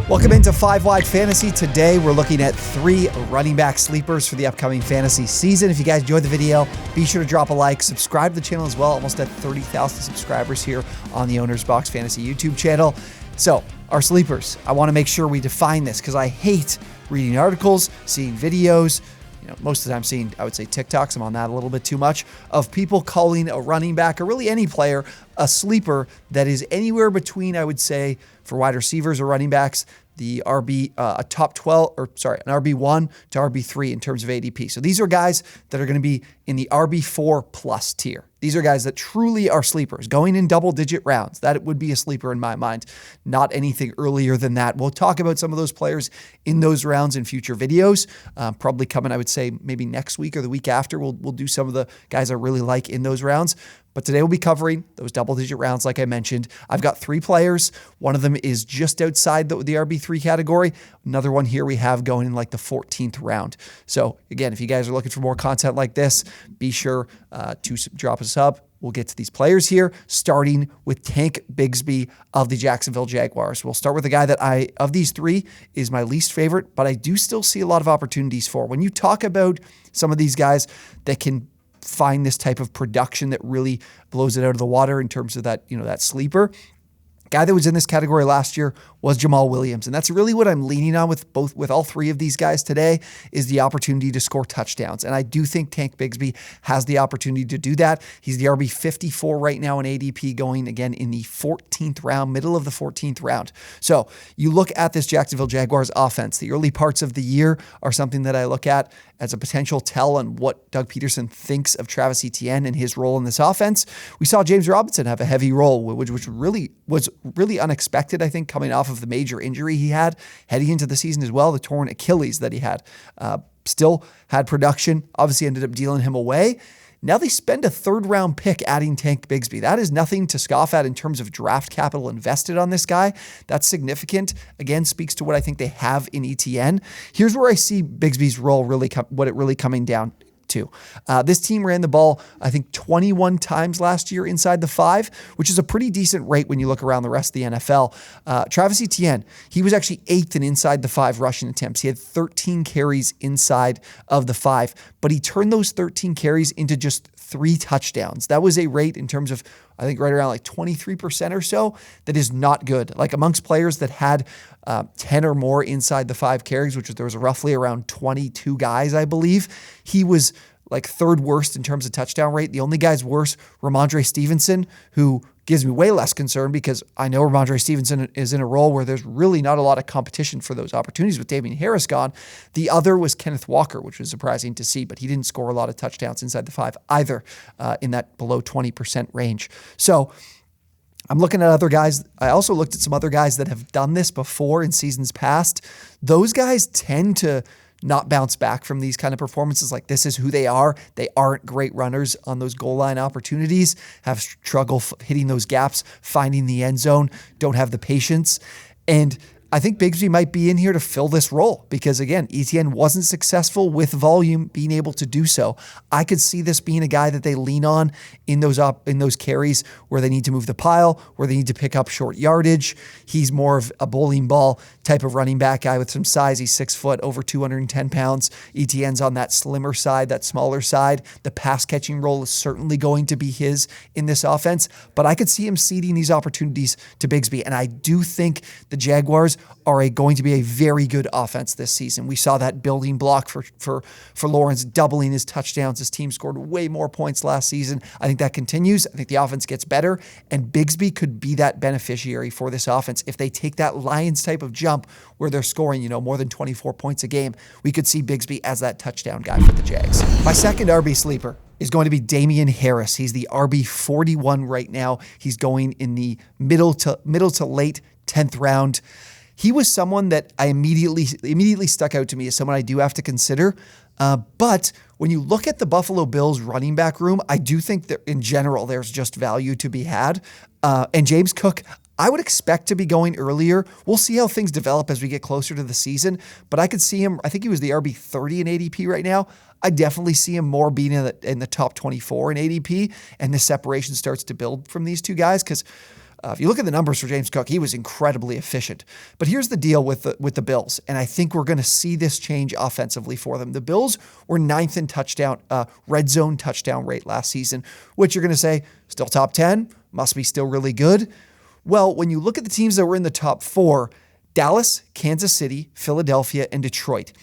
Welcome into 5 Wide Fantasy. Today we're looking at 3 running back sleepers for the upcoming fantasy season. If you guys enjoyed the video, be sure to drop a like, subscribe to the channel as well. Almost at 30,000 subscribers here on the OwnersBox Fantasy YouTube channel. So, our sleepers. I want to make sure we define this because I hate reading articles, seeing videos. Most of the time seeing, I would say, TikToks, I'm on that a little bit too much, of people calling a running back or really any player a sleeper that is anywhere between, I would say, for wide receivers or running backs, the a top 12, an RB1 to RB3 in terms of ADP. So these are guys that are going to be in the RB4 plus tier. These are guys that truly are sleepers, going in double-digit rounds. That would be a sleeper in my mind, not anything earlier than that. We'll talk about some of those players in those rounds in future videos, probably coming, I would say, maybe next week or the week after. We'll do some of the guys I really like in those rounds. But today we'll be covering those double-digit rounds like I mentioned. I've got 3 players. One of them is just outside the RB3 category. Another one here we have going in like the 14th round. So again, if you guys are looking for more content like this, be sure to drop us up. We'll get to these players here, starting with Tank Bigsby of the Jacksonville Jaguars. We'll start with the guy that of these 3, is my least favorite, but I do still see a lot of opportunities for. When you talk about some of these guys that can find this type of production that really blows it out of the water in terms of that, that sleeper, guy that was in this category last year was Jamaal Williams. And that's really what I'm leaning on with all 3 of these guys today, is the opportunity to score touchdowns. And I do think Tank Bigsby has the opportunity to do that. He's the RB 54 right now in ADP, going again in the 14th round, middle of the 14th round. So you look at this Jacksonville Jaguars offense. The early parts of the year are something that I look at as a potential tell on what Doug Peterson thinks of Travis Etienne and his role in this offense. We saw James Robinson have a heavy role, which was really unexpected, I think, coming off of the major injury he had heading into the season as well, the torn Achilles that he had. Still had production, obviously ended up dealing him away. Now they spend a 3rd-round pick adding Tank Bigsby. That is nothing to scoff at in terms of draft capital invested on this guy. That's significant. Again, speaks to what I think they have in ETN. Here's where I see Bigsby's role really coming down to. This team ran the ball, I think, 21 times last year inside the 5, which is a pretty decent rate when you look around the rest of the NFL. Travis Etienne, he was actually 8th in inside the 5 rushing attempts. He had 13 carries inside of the 5, but he turned those 13 carries into just 3 touchdowns. That was a rate in terms of, I think, right around like 23% or so. That is not good. Like amongst players that had 10 or more inside the 5 carries, there was roughly around 22 guys, I believe, he was like 3rd worst in terms of touchdown rate. The only guys worse, Ramondre Stevenson, who gives me way less concern because I know Ramondre Stevenson is in a role where there's really not a lot of competition for those opportunities with Damien Harris gone. The other was Kenneth Walker, which was surprising to see, but he didn't score a lot of touchdowns inside the 5 either, in that below 20% range. So I'm looking at other guys. I also looked at some other guys that have done this before in seasons past. Those guys tend to not bounce back from these kind of performances. Like, this is who they are. They aren't great runners on those goal line opportunities, have struggle hitting those gaps, finding the end zone, don't have the patience. And I think Bigsby might be in here to fill this role because, again, Etienne wasn't successful with volume being able to do so. I could see this being a guy that they lean on in those carries where they need to move the pile, where they need to pick up short yardage. He's more of a bowling ball type of running back guy with some size. He's 6 foot, over 210 pounds. Etienne's on that slimmer side, that smaller side. The pass catching role is certainly going to be his in this offense, but I could see him ceding these opportunities to Bigsby, and I do think the Jaguars are going to be a very good offense this season. We saw that building block for Lawrence, doubling his touchdowns. His team scored way more points last season. I think that continues. I think the offense gets better, and Bigsby could be that beneficiary for this offense. If they take that Lions type of jump where they're scoring, more than 24 points a game, we could see Bigsby as that touchdown guy for the Jags. My second RB sleeper is going to be Damien Harris. He's the RB 41 right now. He's going in the middle to late 10th round. He was someone that I immediately stuck out to me as someone I do have to consider. But when you look at the Buffalo Bills running back room, I do think that in general, there's just value to be had. And James Cook, I would expect to be going earlier. We'll see how things develop as we get closer to the season, but I could see him, I think he was the RB 30 in ADP right now. I definitely see him more being in the top 24 in ADP, and the separation starts to build from these two guys because If you look at the numbers for James Cook, he was incredibly efficient. But here's the deal with the Bills, and I think we're going to see this change offensively for them. The Bills were 9th in red zone touchdown rate last season, which you're going to say, still top 10, must be still really good. Well, when you look at the teams that were in the top 4, Dallas, Kansas City, Philadelphia, and Detroit.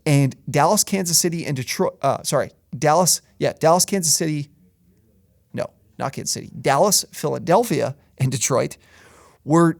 And Dallas, Kansas City, and Detroit, Dallas, Kansas City, no, not Kansas City, Dallas, Philadelphia, and Detroit were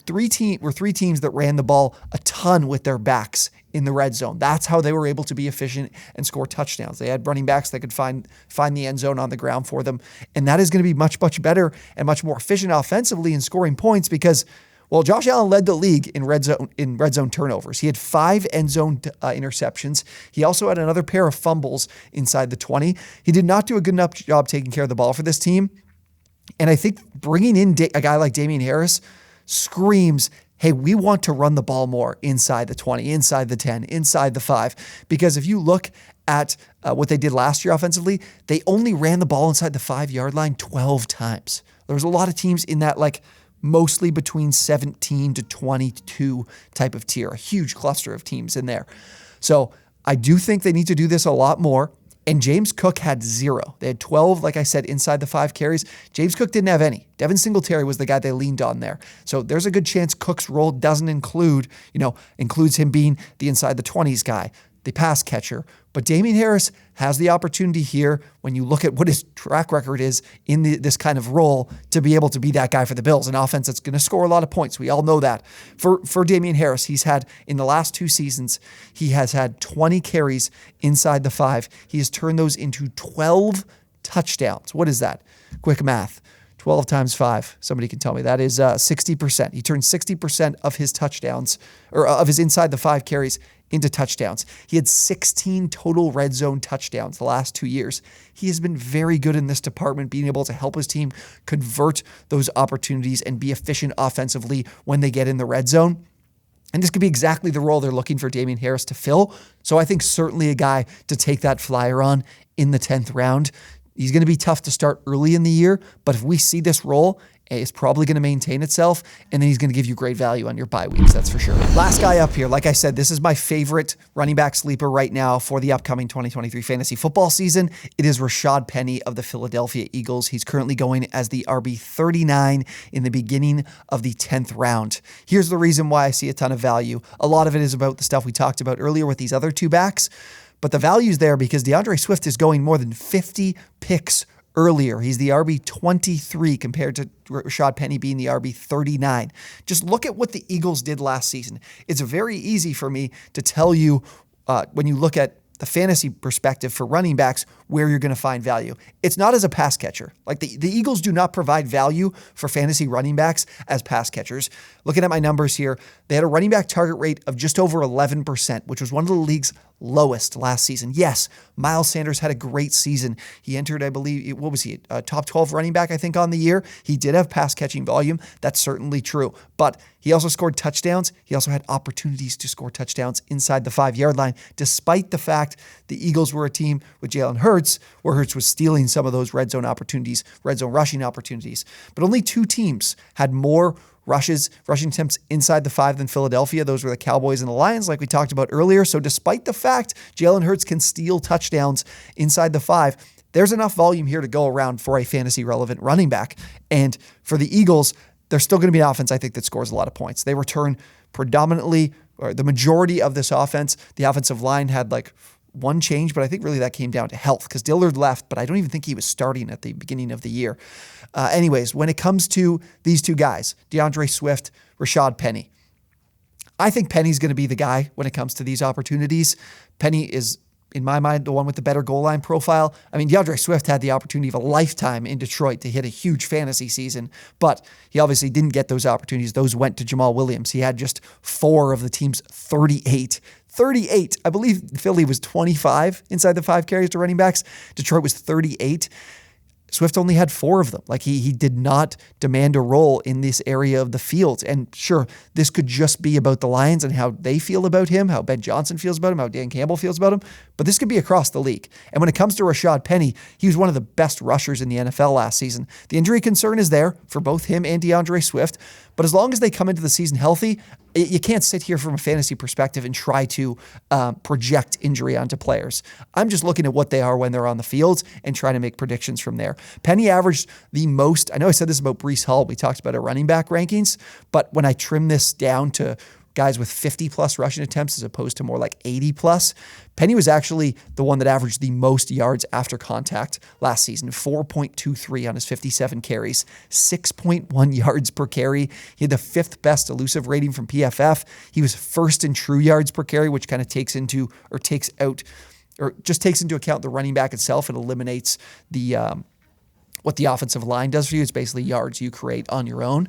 three teams that ran the ball a ton with their backs in the red zone. That's how they were able to be efficient and score touchdowns. They had running backs that could find the end zone on the ground for them. And that is going to be much, much better and much more efficient offensively in scoring points because, well, Josh Allen led the league in red zone turnovers. He had 5 end zone interceptions. He also had another pair of fumbles inside the 20. He did not do a good enough job taking care of the ball for this team. And I think bringing in a guy like Damien Harris screams, hey, we want to run the ball more inside the 20, inside the 10, inside the 5. Because if you look at what they did last year offensively, they only ran the ball inside the 5-yard line 12 times. There was a lot of teams in that mostly between 17 to 22 type of tier, a huge cluster of teams in there. So I do think they need to do this a lot more. And James Cook had 0. They had 12, like I said, inside the 5 carries. James Cook didn't have any. Devin Singletary was the guy they leaned on there. So there's a good chance Cook's role doesn't includes him being the inside the 20s guy, the pass catcher. But Damien Harris has the opportunity here, when you look at what his track record is in this kind of role, to be able to be that guy for the Bills, an offense that's going to score a lot of points. We all know that. For Damien Harris, he's had, in the last 2 seasons, he has had 20 carries inside the 5. He has turned those into 12 touchdowns. What is that? Quick math. 12 times 5. Somebody can tell me. That is 60%. He turned 60% of his touchdowns, or of his inside the 5 carries, into touchdowns. He had 16 total red zone touchdowns the last 2 years. He has been very good in this department, being able to help his team convert those opportunities and be efficient offensively when they get in the red zone. And this could be exactly the role they're looking for Damien Harris to fill. So I think certainly a guy to take that flyer on in the 10th round. He's going to be tough to start early in the year, but if we see this role, it's probably going to maintain itself, and then he's going to give you great value on your bye weeks, that's for sure. Last guy up here, like I said, this is my favorite running back sleeper right now for the upcoming 2023 fantasy football season. It is Rashaad Penny of the Philadelphia Eagles. He's currently going as the RB 39 in the beginning of the 10th round. Here's the reason why I see a ton of value. A lot of it is about the stuff we talked about earlier with these other 2 backs, but the value's there because DeAndre Swift is going more than 50 picks earlier. He's the RB 23 compared to Rashaad Penny being the RB 39. Just look at what the Eagles did last season. It's very easy for me to tell you when you look at the fantasy perspective for running backs where you're going to find value. It's not as a pass catcher. Like the Eagles do not provide value for fantasy running backs as pass catchers. Looking at my numbers here, they had a running back target rate of just over 11%, which was one of the league's lowest last season. Yes, Miles Sanders had a great season. He entered, I believe, what was he, a top 12 running back, I think, on the year. He did have pass catching volume. That's certainly true. But he also scored touchdowns. He also had opportunities to score touchdowns inside the 5-yard line, despite the fact the Eagles were a team with Jalen Hurts, where Hurts was stealing some of those red zone opportunities, red zone rushing opportunities. But only 2 teams had more rushing attempts inside the 5 than Philadelphia. Those were the Cowboys and the Lions, like we talked about earlier. So despite the fact Jalen Hurts can steal touchdowns inside the 5, there's enough volume here to go around for a fantasy relevant running back. And for the Eagles, they're still going to be an offense, I think, that scores a lot of points. They return predominantly, or the majority of this offense. The offensive line had one change, but I think really that came down to health because Dillard left, but I don't even think he was starting at the beginning of the year. Anyways, when it comes to these 2 guys, DeAndre Swift, Rashaad Penny, I think Penny's going to be the guy when it comes to these opportunities. Penny is, in my mind, the one with the better goal line profile. I mean, DeAndre Swift had the opportunity of a lifetime in Detroit to hit a huge fantasy season, but he obviously didn't get those opportunities. Those went to Jamaal Williams. He had just 4 of the team's 38. I believe Philly was 25 inside the 5 carries to running backs. Detroit was 38. Swift only had 4 of them. Like he did not demand a role in this area of the field. And sure, this could just be about the Lions and how they feel about him, how Ben Johnson feels about him, how Dan Campbell feels about him, but this could be across the league. And when it comes to Rashaad Penny, he was one of the best rushers in the NFL last season. The injury concern is there for both him and DeAndre Swift, but as long as they come into the season healthy, you can't sit here from a fantasy perspective and try to project injury onto players. I'm just looking at what they are when they're on the field and trying to make predictions from there. Penny averaged the most. I know I said this about Breece Hall. We talked about our running back rankings, but when I trim this down to guys with 50+ rushing attempts as opposed to more like 80+, Penny was actually the one that averaged the most yards after contact last season, 4.23 on his 57 carries, 6.1 yards per carry. He had the 5th best elusive rating from PFF. He was 1st in true yards per carry, which kind of takes into account the running back itself. It eliminates the what the offensive line does for you. It's basically yards you create on your own.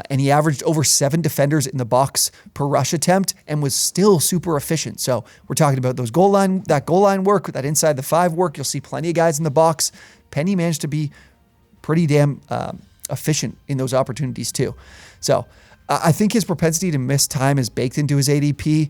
And he averaged over 7 defenders in the box per rush attempt and was still super efficient. So we're talking about that goal line work, that inside the 5 work. You'll see plenty of guys in the box. Penny managed to be pretty damn efficient in those opportunities too. So I think his propensity to miss time is baked into his ADP.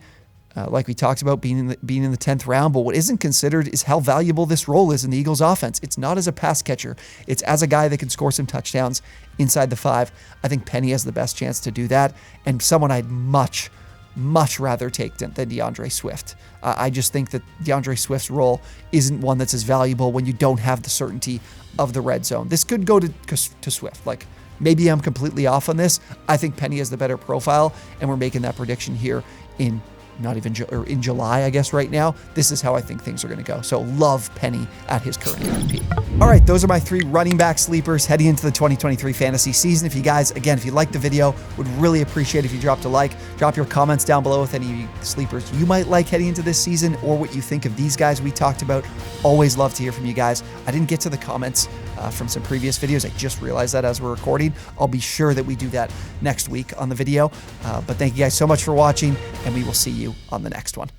Like we talked about, being in the 10th round. But what isn't considered is how valuable this role is in the Eagles offense. It's not as a pass catcher. It's as a guy that can score some touchdowns inside the 5. I think Penny has the best chance to do that, and someone I'd much rather take than DeAndre Swift. I just think that DeAndre Swift's role isn't one that's as valuable when you don't have the certainty of the red zone. This could go to Swift. Like, maybe I'm completely off on this. I think Penny has the better profile, and we're making that prediction here in in July, I guess, right now. This is how I think things are going to go. So love Penny at his current ADP. All right, those are my 3 running back sleepers heading into the 2023 fantasy season. If you guys, again, if you liked the video, would really appreciate if you dropped a like. Drop your comments down below with any sleepers you might like heading into this season, or what you think of these guys we talked about. Always love to hear from you guys. I didn't get to the comments from some previous videos. I just realized that as we're recording. I'll be sure that we do that next week on the video. But thank you guys so much for watching, and we will see you on the next one.